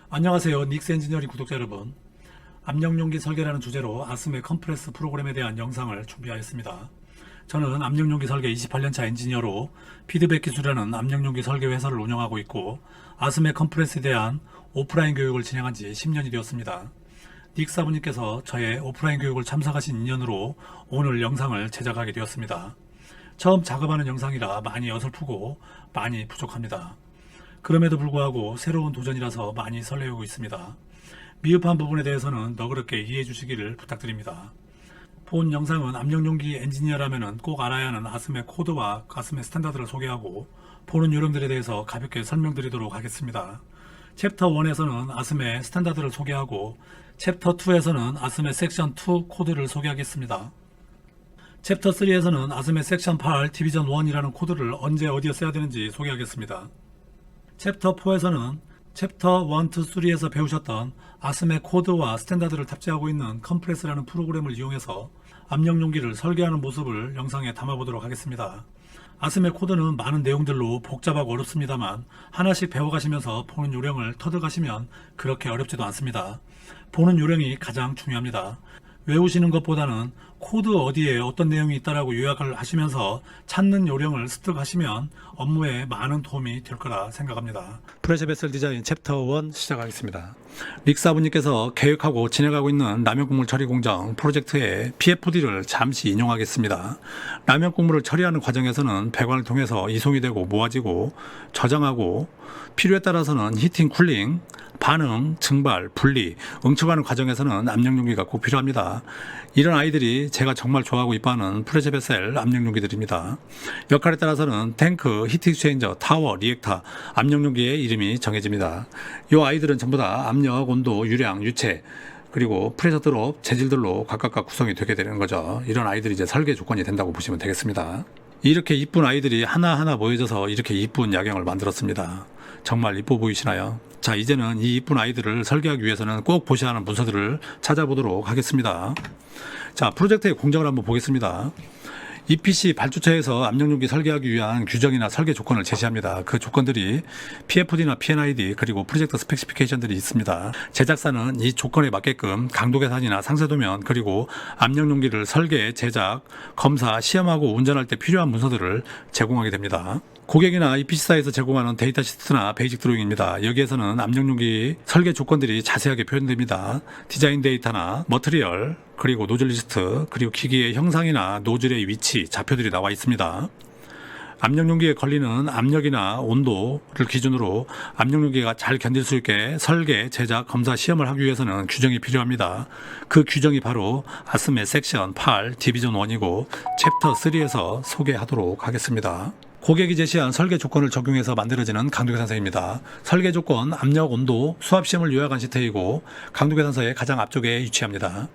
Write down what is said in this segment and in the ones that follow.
안녕하세요. 닉스 엔지니어링 구독자 여러분. 압력용기 설계라는 주제로 아스메 컴프레스 프로그램에 대한 영상을 준비하였습니다. 저는 압력용기 설계 28년차 엔지니어로 피드백 기술이라는 압력용기 설계 회사를 운영하고 있고 아스메 컴프레스에 대한 오프라인 교육을 진행한 지 10년이 되었습니다. 닉 사부님께서 저의 오프라인 교육을 참석하신 인연으로 오늘 영상을 제작하게 되었습니다. 처음 작업하는 영상이라 많이 어설프고 많이 부족합니다. 그럼에도 불구하고 새로운 도전이라서 많이 설레고 있습니다. 미흡한 부분에 대해서는 너그럽게 이해해 주시기를 부탁드립니다. 본 영상은 압력용기 엔지니어라면 꼭 알아야 하는 아스메 코드와 아스메 스탠다드를 소개하고 보는 요령들에 대해서 가볍게 설명드리도록 하겠습니다. 챕터 1에서는 아스메 스탠다드를 소개하고 챕터 2에서는 아스메 섹션 2 코드를 소개하겠습니다. 챕터 3에서는 아스메 섹션 8 디비전 1이라는 코드를 언제 어디에 써야 되는지 소개하겠습니다. 챕터 4에서는 챕터 1, 2, 3에서 배우셨던 아스메 코드와 스탠다드를 탑재하고 있는 컴프레스라는 프로그램을 이용해서 압력용기를 설계하는 모습을 영상에 담아보도록 하겠습니다. 아스메 코드는 많은 내용들로 복잡하고 어렵습니다만 하나씩 배워가시면서 보는 요령을 터득하시면 그렇게 어렵지도 않습니다. 보는 요령이 가장 중요합니다. 외우시는 것보다는 코드 어디에 어떤 내용이 있다라고 요약을 하시면서 찾는 요령을 습득하시면 업무에 많은 도움이 될 거라 생각합니다. 프레셔 베슬 디자인 챕터 1 시작하겠습니다. 릭사부님께서 계획하고 진행하고 있는 라면 국물 처리 공정 프로젝트의 PFD를 잠시 인용하겠습니다. 라면 국물을 처리하는 과정에서는 배관을 통해서 이송이 되고 모아지고 저장하고 필요에 따라서는 히팅, 쿨링, 반응, 증발, 분리, 응축하는 과정에서는 압력용기가 꼭 필요합니다. 이런 아이들이 제가 정말 좋아하고 이뻐하는 프레셔 베셀 압력용기들입니다. 역할에 따라서는 탱크, 히트 익스체인저, 타워, 리액터, 압력용기의 이름이 정해집니다. 이 아이들은 전부 다 압력, 온도, 유량, 유체, 그리고 프레셔 드롭, 재질들로 각각 구성이 되게 되는 거죠. 이런 아이들이 이제 설계 조건이 된다고 보시면 되겠습니다. 이렇게 이쁜 아이들이 하나하나 모여져서 이렇게 이쁜 야경을 만들었습니다. 정말 이뻐 보이시나요? 자, 이제는 이 이쁜 아이들을 설계하기 위해서는 꼭 보셔야 하는 문서들을 찾아보도록 하겠습니다. 자, 프로젝트의 공정을 한번 보겠습니다. EPC 발주처에서 압력용기 설계하기 위한 규정이나 설계 조건을 제시합니다. 그 조건들이 PFD나 PNID 그리고 프로젝트 스페시피케이션들이 있습니다. 제작사는 이 조건에 맞게끔 강도 계산이나 상세도면 그리고 압력용기를 설계, 제작, 검사, 시험하고 운전할 때 필요한 문서들을 제공하게 됩니다. 고객이나 EPC사에서 제공하는 데이터 시트나 베이직 드로잉입니다. 여기에서는 압력용기 설계 조건들이 자세하게 표현됩니다. 디자인 데이터나 머티리얼, 그리고 노즐 리스트, 그리고 기기의 형상이나 노즐의 위치, 좌표들이 나와 있습니다. 압력용기에 걸리는 압력이나 온도를 기준으로 압력용기가 잘 견딜 수 있게 설계, 제작, 검사, 시험을 하기 위해서는 규정이 필요합니다. 그 규정이 바로 아스메 섹션 8 디비전 1이고 챕터 3에서 소개하도록 하겠습니다. 고객이 제시한 설계 조건을 적용해서 만들어지는 강도계산서입니다. 설계 조건, 압력, 온도, 수압 시험을 요약한 시트이고 강도계산서의 가장 앞쪽에 위치합니다.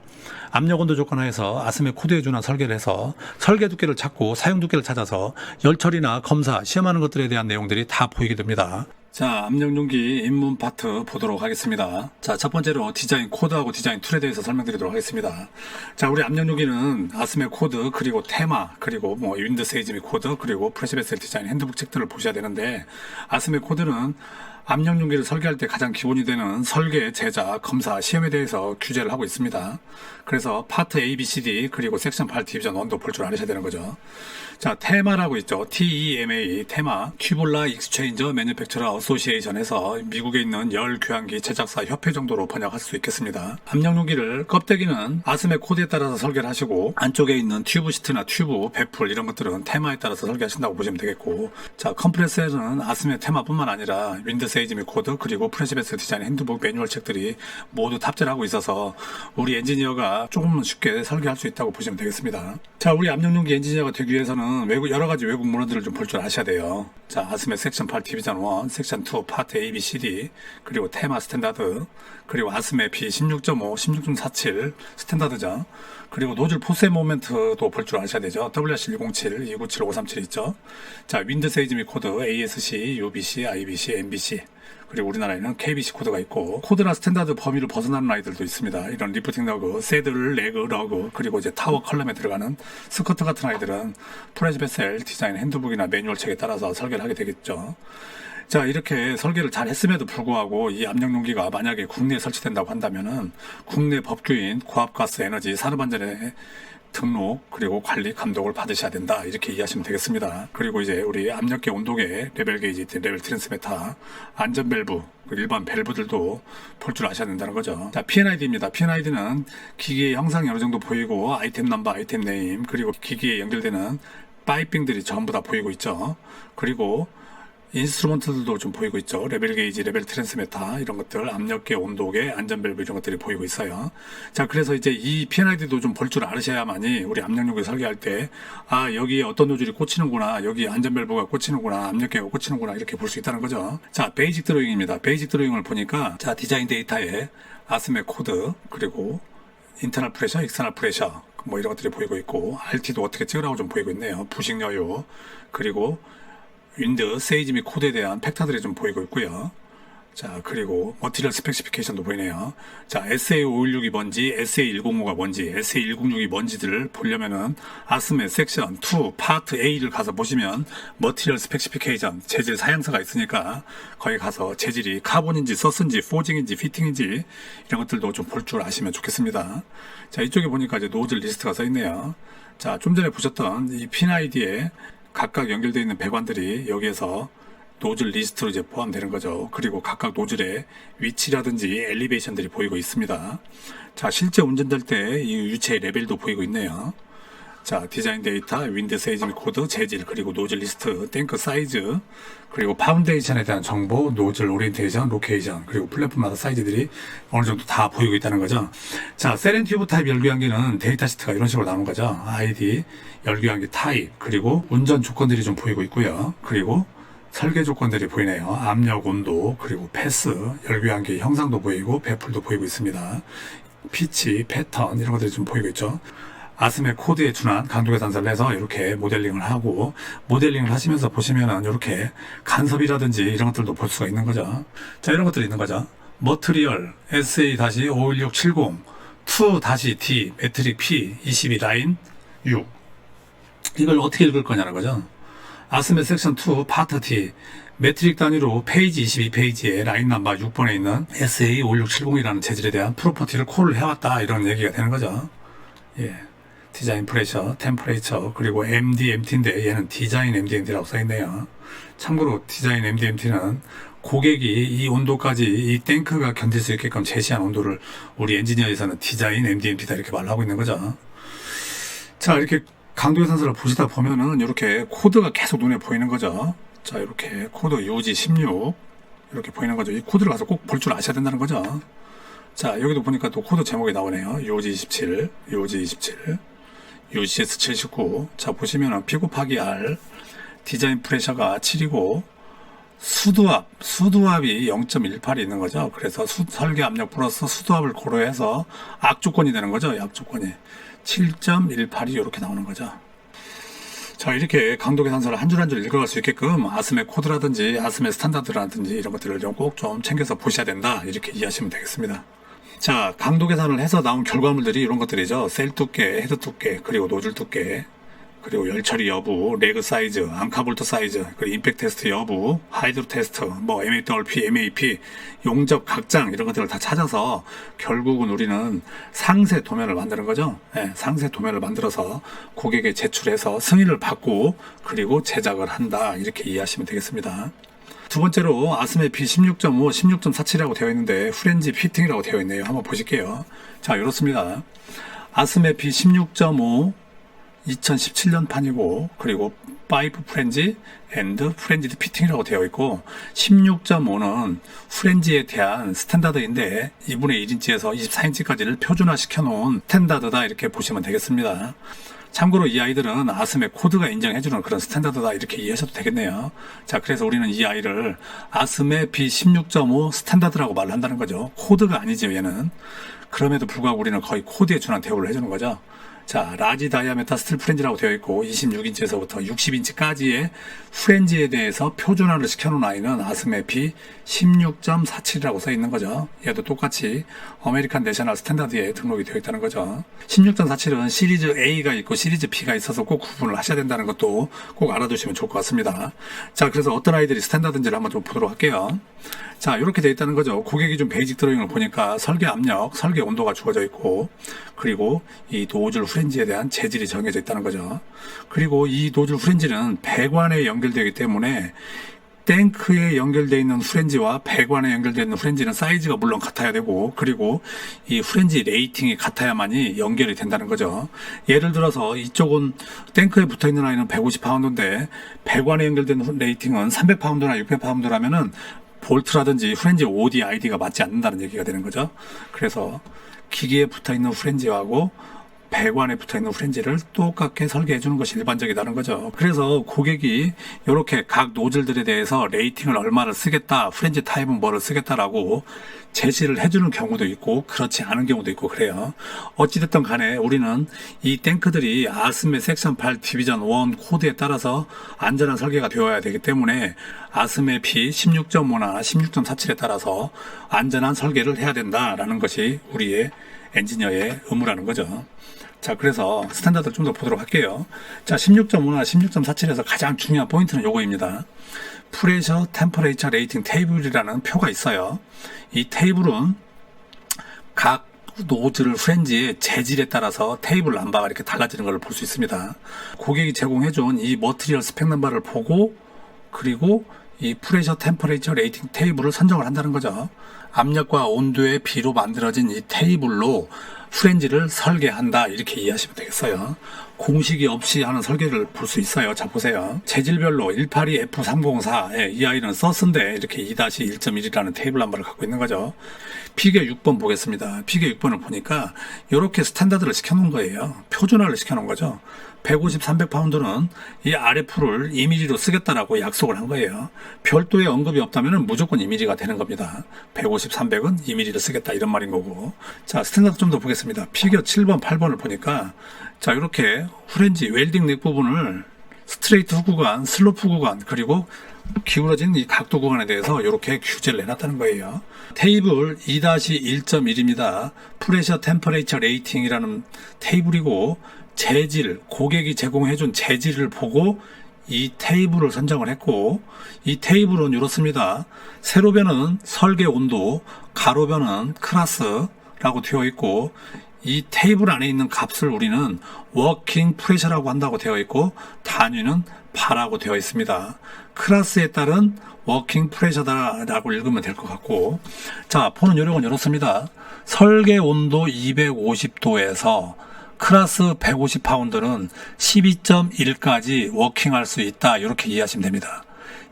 압력, 온도 조건 하에서 아스메 코드에 준한 설계를 해서 설계 두께를 찾고 사용 두께를 찾아서 열처리나 검사, 시험하는 것들에 대한 내용들이 다 보이게 됩니다. 자, 압력용기 입문 파트 보도록 하겠습니다. 자, 첫 번째로 디자인 코드하고 디자인 툴에 대해서 설명드리도록 하겠습니다. 자, 우리 압력용기는 아스메 코드, 그리고 테마, 그리고 윈드 세이즈미 코드, 그리고 프레셔 베슬 디자인 핸드북 책들을 보셔야 되는데, 아스메 코드는 압력용기를 설계할 때 가장 기본이 되는 설계, 제작, 검사, 시험에 대해서 규제를 하고 있습니다. 그래서 파트 A, B, C, D 그리고 섹션 8 디비전 1도 볼 줄 아셔야 되는 거죠. 자, 테마라고 있죠. TEMA, 테마, 튜블라 익스체인저 매뉴팩처러 어소시에이션에서 미국에 있는 열 교환기 제작사 협회 정도로 번역할 수 있겠습니다. 압력용기를 껍데기는 아스메 코드에 따라서 설계를 하시고 안쪽에 있는 튜브 시트나 튜브, 배풀 이런 것들은 테마에 따라서 설계하신다고 보시면 되겠고, 자, 컴프레서에는 아스메 테마뿐만 아니라 윈드 세이즈미 코드 그리고 프레셔 베슬 디자인 핸드북 매뉴얼 책들이 모두 탑재를 하고 있어서 우리 엔지니어가 조금 쉽게 설계할 수 있다고 보시면 되겠습니다. 자, 우리 압력용기 엔지니어가 되기 위해서는 여러 가지 외국 문헌들을 좀 볼 줄 아셔야 돼요. 자, 아스메 섹션 8 디비전 1, 섹션 2 파트 A, B, C, D, 그리고 테마 스탠다드, 그리고 아스메 P 16.5, 16.47 스탠다드죠. 그리고 노즐 포스의 모멘트도 볼 줄 아셔야 되죠. WRC107, 297, 537 있죠. 자, 윈드 세이즈미 코드, ASC, UBC, IBC, MBC, 그리고 우리나라에는 KBC 코드가 있고, 코드나 스탠다드 범위를 벗어나는 아이들도 있습니다. 이런 리프팅 러그, 새들, 레그, 러그, 그리고 이제 타워 컬럼에 들어가는 스커트 같은 아이들은 프레즈 베셀, 디자인 핸드북이나 매뉴얼 책에 따라서 설계를 하게 되겠죠. 자, 이렇게 설계를 잘 했음에도 불구하고 이 압력용기가 만약에 국내에 설치된다고 한다면은 국내 법규인 고압가스에너지 산업안전에 등록 그리고 관리 감독을 받으셔야 된다, 이렇게 이해하시면 되겠습니다. 그리고 이제 우리 압력계 온도계, 레벨 게이지, 레벨 트랜스미터, 안전 밸브, 일반 밸브들도 볼 줄 아셔야 된다는 거죠. 자, P&ID입니다. P&ID는 기기의 형상이 어느 정도 보이고 아이템 넘버, 아이템 네임, 그리고 기기에 연결되는 파이핑들이 전부 다 보이고 있죠. 그리고 인스트루먼트들도 좀 보이고 있죠. 레벨 게이지, 레벨 트랜스미터, 이런 것들, 압력계, 온도계, 안전밸브 이런 것들이 보이고 있어요. 자, 그래서 이제 이 P&ID도 좀 볼 줄 아셔야만이 우리 압력용기 설계할 때, 아, 여기에 어떤 노즐이 꽂히는구나, 여기 안전밸브가 꽂히는구나, 압력계가 꽂히는구나, 이렇게 볼 수 있다는 거죠. 자, 베이직 드로잉입니다. 베이직 드로잉을 보니까, 자, 디자인 데이터에 아스메 코드, 그리고 인터널 프레셔, 익스터널 프레셔, 뭐 이런 것들이 보이고 있고, RT도 어떻게 찍으라고 좀 보이고 있네요. 부식 여유, 그리고 윈드, 세이지 및 코드에 대한 팩터들이 좀 보이고 있고요. 자, 그리고 머티리얼 스펙시피케이션도 보이네요. 자, SA516이 뭔지, SA105가 뭔지, SA106이 뭔지들을 보려면은 아스메 섹션 2 파트 A를 가서 보시면 머티리얼 스펙시피케이션, 재질 사양서가 있으니까 거기 가서 재질이 카본인지 서스인지 포징인지 피팅인지 이런 것들도 좀 볼 줄 아시면 좋겠습니다. 자, 이쪽에 보니까 이제 노즐 리스트가 써 있네요. 자, 좀 전에 보셨던 이 P&ID에 각각 연결되어 있는 배관들이 여기에서 노즐 리스트로 이제 포함되는 거죠. 그리고 각각 노즐의 위치라든지 엘리베이션들이 보이고 있습니다. 자, 실제 운전될 때 이 유체의 레벨도 보이고 있네요. 자, 디자인 데이터, 윈드 세이지 및 코드, 재질, 그리고 노즐 리스트, 탱크 사이즈, 그리고 파운데이션에 대한 정보, 노즐 오리엔테이션, 로케이션, 그리고 플랫폼마다 사이즈들이 어느 정도 다 보이고 있다는 거죠. 자, 세렌튜브 타입 열교환기는 데이터 시트가 이런 식으로 나오는 거죠. ID, 열교환기 타입, 그리고 운전 조건들이 좀 보이고 있고요. 그리고 설계 조건들이 보이네요. 압력, 온도, 그리고 패스, 열교환기 형상도 보이고 배풀도 보이고 있습니다. 피치, 패턴 이런 것들이 좀 보이고 있죠. 아스메 코드에 준한 강도 계산서를 해서 이렇게 모델링을 하고, 모델링을 하시면서 보시면은 이렇게 간섭이라든지 이런 것들도 볼 수가 있는 거죠. 자, 이런 것들이 있는 거죠. 머트리얼 SA-51670 2-D 매트릭 P 22 라인 6, 이걸 어떻게 읽을 거냐는 거죠. 아스메 섹션 2 파트 T 매트릭 단위로 페이지 22페이지에 라인 넘버 6번에 있는 SA-51670이라는 재질에 대한 프로퍼티를 콜을 해왔다, 이런 얘기가 되는 거죠. 예. 디자인 프레셔, 템퍼레이처, 그리고 MDMT인데 얘는 디자인 MDMT라고 써있네요. 참고로 디자인 MDMT는 고객이 이 온도까지 이 탱크가 견딜 수 있게끔 제시한 온도를 우리 엔지니어에서는 디자인 MDMT다, 이렇게 말을 하고 있는 거죠. 자, 이렇게 강도 계산서를 보시다 보면은 이렇게 코드가 계속 눈에 보이는 거죠. 자, 이렇게 코드 UG16 이렇게 보이는 거죠. 이 코드를 가서 꼭 볼 줄 아셔야 된다는 거죠. 자, 여기도 보니까 또 코드 제목이 나오네요. UG27, UG27, UCS79. 자, 보시면은 P 곱하기 R, 디자인 프레셔가 7이고, 수두압이 0.18이 있는 거죠. 그래서 설계 압력 플러스 수두압을 고려해서 악조건이 되는 거죠. 약조건이 7.18이 이렇게 나오는 거죠. 자, 이렇게 강도 계산서를 한 줄 한 줄 읽어갈 수 있게끔 아스메 코드라든지 아스메 스탠다드라든지 이런 것들을 꼭 좀 챙겨서 보셔야 된다, 이렇게 이해하시면 되겠습니다. 자, 강도 계산을 해서 나온 결과물들이 이런 것들이죠. 셀 두께, 헤드 두께, 그리고 노즐 두께, 그리고 열 처리 여부, 레그 사이즈, 암카볼트 사이즈, 그리고 임팩트 테스트 여부, 하이드로 테스트, 뭐 MAWP, MAP, 용접 각장 이런 것들을 다 찾아서 결국은 우리는 상세 도면을 만드는 거죠. 네, 상세 도면을 만들어서 고객에 제출해서 승인을 받고 그리고 제작을 한다, 이렇게 이해하시면 되겠습니다. 두 번째로 아스메 P16.5, 16.47이라고 되어 있는데 후렌지 피팅이라고 되어 있네요. 한번 보실게요. 자, 이렇습니다. 아스메 P16.5 2017년 판이고, 그리고 파이프 프렌지 앤드 프렌지드 피팅이라고 되어 있고, 16.5는 프렌지에 대한 스탠다드인데 2분의 1인치에서 24인치까지를 표준화 시켜놓은 스탠다드다, 이렇게 보시면 되겠습니다. 참고로 이 아이들은 아스메 코드가 인정해주는 그런 스탠다드다, 이렇게 이해하셔도 되겠네요. 자, 그래서 우리는 이 아이를 아스메 B16.5 스탠다드라고 말을 한다는 거죠. 코드가 아니죠, 얘는. 그럼에도 불구하고 우리는 거의 코드에 준한 대우를 해주는 거죠. 자, 라지 다이아메터 스틸 프렌지라고 되어 있고 26인치에서부터 60인치까지의 프렌지에 대해서 표준화를 시켜놓은 아이는 아스메피 16.47이라고 써 있는 거죠. 얘도 똑같이 아메리칸 내셔널 스탠다드에 등록이 되어 있다는 거죠. 16.47은 시리즈 A가 있고 시리즈 B가 있어서 꼭 구분을 하셔야 된다는 것도 꼭 알아두시면 좋을 것 같습니다. 자, 그래서 어떤 아이들이 스탠다드인지를 한번 좀 보도록 할게요. 자, 이렇게 되어 있다는 거죠. 고객이 좀 베이직 드로잉을 보니까 설계 압력, 설계 온도가 주어져 있고, 그리고 이 노즐 프렌지에 대한 재질이 정해져 있다는 거죠. 그리고 이 노즐 프렌지는 배관에 연결되기 때문에 탱크에 연결되어 있는 프렌지와 배관에 연결되어 있는 프렌지는 사이즈가 물론 같아야 되고, 그리고 이 프렌지 레이팅이 같아야만이 연결이 된다는 거죠. 예를 들어서 이쪽은 탱크에 붙어 있는 아이는 150파운드인데 배관에 연결된 레이팅은 300파운드나 600파운드라면은 볼트라든지 프렌지 OD, ID가 맞지 않는다는 얘기가 되는 거죠. 그래서 기계에 붙어 있는 프렌지하고 배관에 붙어 있는 프렌지를 똑같게 설계해 주는 것이 일반적이라는 거죠. 그래서 고객이 이렇게 각 노즐들에 대해서 레이팅을 얼마를 쓰겠다, 프렌지 타입은 뭐를 쓰겠다라고 제시를 해주는 경우도 있고 그렇지 않은 경우도 있고 그래요. 어찌됐든 간에 우리는 이 탱크들이 아스메 섹션 8 디비전 1 코드에 따라서 안전한 설계가 되어야 되기 때문에 아스메 P 16.5나 16.47에 따라서 안전한 설계를 해야 된다라는 것이 우리의 엔지니어의 의무라는 거죠. 자, 그래서 스탠다드를 좀 더 보도록 할게요. 자, 16.5나 16.47에서 가장 중요한 포인트는 요거입니다. 프레셔 템퍼레이처 레이팅 테이블이라는 표가 있어요. 이 테이블은 각 노즐 프렌지의 재질에 따라서 테이블 넘버가 이렇게 달라지는 걸 볼 수 있습니다. 고객이 제공해준 이 머티리얼 스펙 넘버를 보고, 그리고 이 프레셔 템퍼레이처 레이팅 테이블을 선정을 한다는 거죠. 압력과 온도의 비로 만들어진 이 테이블로 프렌지를 설계한다, 이렇게 이해하시면 되겠어요. 공식이 없이 하는 설계를 볼 수 있어요. 자, 보세요. 재질별로 182F304, 이 아이는 서스인데 이렇게 2-1.1이라는 테이블 넘버를 갖고 있는 거죠. 피겨 6번 보겠습니다. 피겨 6번을 보니까 이렇게 스탠다드를 시켜놓은 거예요. 표준화를 시켜놓은 거죠. 150, 300파운드는 이 RF를 2mm로 쓰겠다라고 약속을 한 거예요. 별도의 언급이 없다면 무조건 2mm가 되는 겁니다. 150, 300은 2mm로 쓰겠다, 이런 말인 거고. 자, 스탠다드 좀 더 보겠습니다. 피겨 7번, 8번을 보니까 자, 이렇게 프렌지 웰딩 넥 부분을 스트레이트 후 구간, 슬로프 구간, 그리고 기울어진 이 각도 구간에 대해서 이렇게 규제를 내놨다는 거예요. 테이블 2-1.1입니다. 프레셔 템퍼레이처 레이팅이라는 테이블이고, 재질, 고객이 제공해준 재질을 보고 이 테이블을 선정을 했고, 이 테이블은 이렇습니다. 세로변은 설계 온도, 가로변은 클래스라고 되어 있고, 이 테이블 안에 있는 값을 우리는 워킹 프레셔라고 한다고 되어 있고, 단위는 바라고 되어 있습니다. 클래스에 따른 워킹 프레셔다라고 읽으면 될 것 같고, 자, 보는 요령은 이렇습니다. 설계 온도 250도에서 클래스 150파운드는 12.1까지 워킹할 수 있다, 이렇게 이해하시면 됩니다.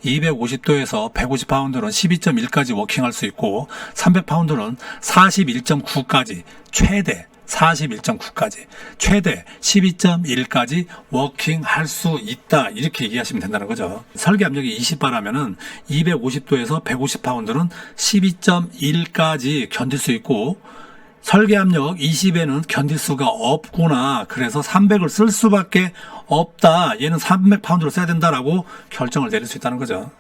250도에서 150파운드는 12.1까지 워킹할 수 있고, 300파운드는 41.9까지 최대 41.9까지 최대 12.1까지 워킹할 수 있다, 이렇게 이해하시면 된다는 거죠. 설계 압력이 20바라면은 250도에서 150파운드는 12.1까지 견딜 수 있고, 설계 압력 20에는 견딜 수가 없구나, 그래서 300을 쓸 수밖에 없다, 얘는 300파운드를 써야 된다라고 결정을 내릴 수 있다는 거죠.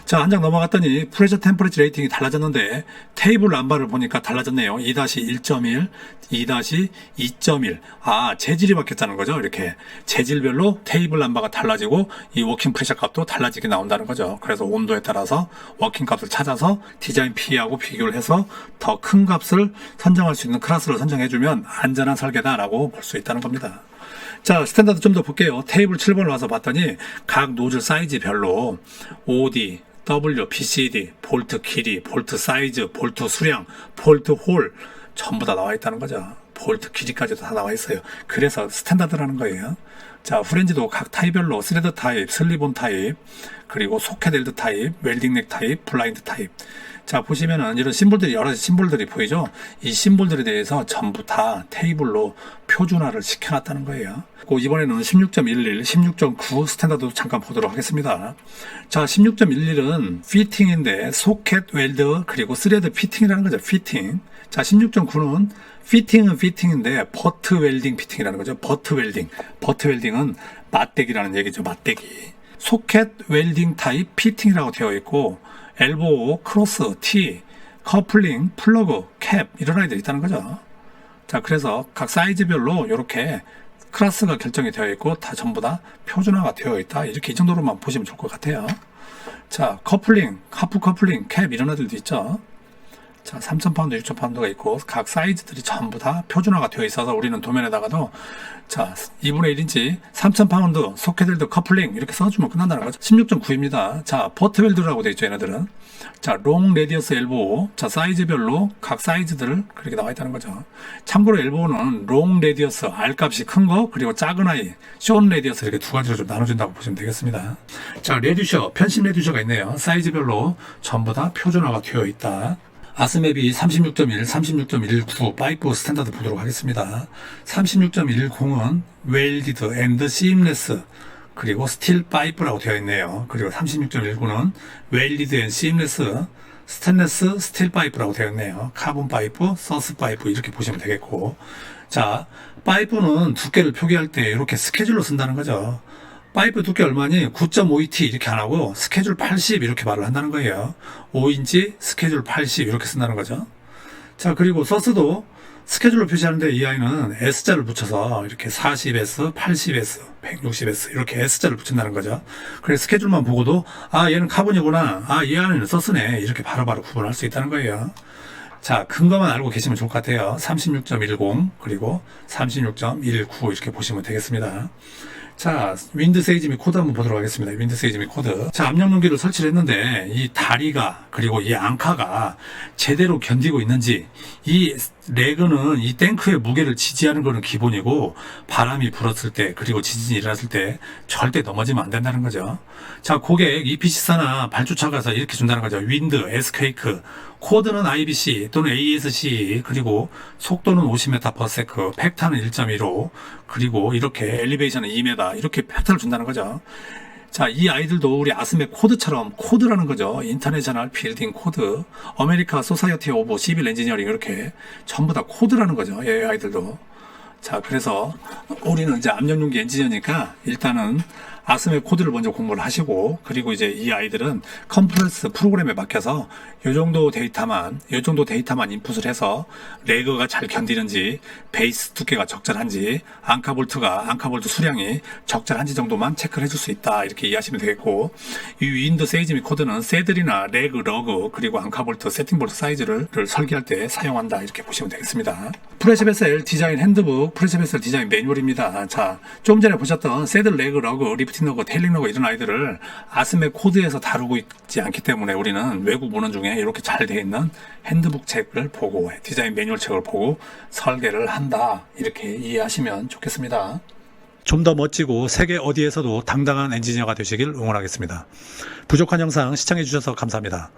자, 한 장 넘어갔더니 프레셔 템퍼레이처 레이팅이 달라졌는데 테이블 넘버를 보니까 달라졌네요. 2-1.1, 2-2.1. 아, 재질이 바뀌었다는 거죠. 이렇게 재질별로 테이블 넘버가 달라지고 이 워킹 프레셔 값도 달라지게 나온다는 거죠. 그래서 온도에 따라서 워킹 값을 찾아서 디자인 P하고 비교를 해서 더 큰 값을 선정할 수 있는 클래스를 선정해주면 안전한 설계다라고 볼 수 있다는 겁니다. 자, 스탠다드 좀 더 볼게요. 테이블 7번을 와서 봤더니 각 노즐 사이즈별로 OD, W, BCD, 볼트 길이, 볼트 사이즈, 볼트 수량, 볼트 홀 전부 다 나와 있다는 거죠. 볼트 길이까지도 다 나와 있어요. 그래서 스탠다드라는 거예요. 자, 프렌지도 각 타입별로 스레드 타입, 슬립온 타입, 그리고 소켓 웰드 타입, 웰딩 넥 타입, 블라인드 타입. 자, 보시면은 이런 심볼들이, 여러 가지 심볼들이 보이죠? 이 심볼들에 대해서 전부 다 테이블로 표준화를 시켜놨다는 거예요. 이번에는 16.11, 16.9 스탠다드도 잠깐 보도록 하겠습니다. 자, 16.11은 피팅인데 소켓 웰드 그리고 스레드 피팅이라는 거죠. 피팅. 자, 16.9는 피팅은 피팅인데 버트 웰딩 피팅이라는 거죠. 버트 웰딩. 버트 웰딩은 맞대기라는 얘기죠. 맞대기. 소켓 웰딩 타입 피팅이라고 되어 있고 엘보우, 크로스, 티, 커플링, 플러그, 캡 이런 아이들이 있다는 거죠. 자, 그래서 각 사이즈별로 이렇게 클래스가 결정이 되어 있고 다 전부 다 표준화가 되어 있다. 이렇게 이 정도로만 보시면 좋을 것 같아요. 자, 커플링, 하프 커플링, 캡 이런 애들도 있죠. 자, 3,000파운드, 6,000파운드가 있고 각 사이즈들이 전부 다 표준화가 되어 있어서 우리는 도면에다가도 자, 2분의 1인치 3,000파운드 소켓웰드 커플링 이렇게 써주면 끝난다는 거죠. 16.9입니다. 자, 버트웰드라고 되어 있죠, 얘네들은. 자, 롱 레디어스 엘보우. 자, 사이즈별로 각 사이즈들 그렇게 나와 있다는 거죠. 참고로 엘보우는 롱 레디어스 R값이 큰 거, 그리고 작은 아이, 숏 레디어스 이렇게 두 가지로 좀 나눠준다고 보시면 되겠습니다. 자, 레듀셔, 편심 레듀셔가 있네요. 사이즈별로 전부 다 표준화가 되어 있다. 아스맵이 36.1, 36.19 파이프 스탠다드 보도록 하겠습니다. 36.10은 웰디드 앤드 시임레스 그리고 스틸 파이프라고 되어 있네요. 그리고 36.19는 웰디드 앤 시임레스 스테인레스 스틸 파이프라고 되어 있네요. 카본 파이프, 서스 파이프 이렇게 보시면 되겠고, 자, 파이프는 두께를 표기할 때 이렇게 스케줄로 쓴다는 거죠. 파이프 두께 얼마니? 9.52T 이렇게 안 하고 스케줄 80 이렇게 말을 한다는 거예요. 5인치 스케줄 80 이렇게 쓴다는 거죠. 자, 그리고 서스도 스케줄로 표시하는데 이 아이는 S자를 붙여서 이렇게 40S, 80S, 160S 이렇게 S자를 붙인다는 거죠. 그래서 스케줄만 보고도 아, 얘는 카본이구나, 아, 이 안에는 서스네 이렇게 바로바로 구분할 수 있다는 거예요. 자, 큰 것만 알고 계시면 좋을 것 같아요. 36.10 그리고 36.19 이렇게 보시면 되겠습니다. 자, 윈드 세이즈 및 코드 한번 보도록 하겠습니다. 윈드 세이즈 및 코드. 자, 압력용기를 설치를 했는데 이 다리가 그리고 이 앙카가 제대로 견디고 있는지, 이 레그는 이 탱크의 무게를 지지하는 거는 기본이고 바람이 불었을 때 그리고 지진이 일어났을 때 절대 넘어지면 안 된다는 거죠. 자, 고객 EPC사나 발주처가서 이렇게 준다는 거죠. 윈드, Squake, 코드는 IBC 또는 ASC, 그리고 속도는 50m/s, 팩타는 1.15, 그리고 이렇게 엘리베이션은 2m 이렇게 팩타를 준다는 거죠. 자, 이 아이들도 우리 아스맵 코드처럼 코드라는 거죠. 인터내셔널 빌딩 코드, 아메리카 소사이어티 오브 시빌 엔지니어링 이렇게 전부 다 코드라는 거죠. 이 아이들도. 자, 그래서 우리는 이제 압력용기 엔지니어니까 일단은 아스맵 코드를 먼저 공부를 하시고, 그리고 이제 이 아이들은 컴프레스 프로그램에 맡겨서 요 정도 데이터만 인풋을 해서 레그가 잘 견디는지, 베이스 두께가 적절한지, 앙카볼트 수량이 적절한지 정도만 체크를 해줄 수 있다 이렇게 이해하시면 되겠고, 이 윈드 세이즈 및 코드는 새들이나 레그, 러그 그리고 앙카볼트, 세팅볼트 사이즈를 설계할 때 사용한다 이렇게 보시면 되겠습니다. 프레셔 베셀 디자인 핸드북, 프레셔 베셀 디자인 매뉴얼입니다. 자, 좀 전에 보셨던 새들, 레그, 러그, 리프팅 러그, 테일링 러그 이런 아이들을 아스맵 코드에서 다루고 있지 않기 때문에 우리는 외국 문헌 중에 이렇게 잘 되어 있는 핸드북 책을 보고, 디자인 매뉴얼 책을 보고 설계를 한다 이렇게 이해하시면 좋겠습니다. 좀 더 멋지고 세계 어디에서도 당당한 엔지니어가 되시길 응원하겠습니다. 부족한 영상 시청해 주셔서 감사합니다.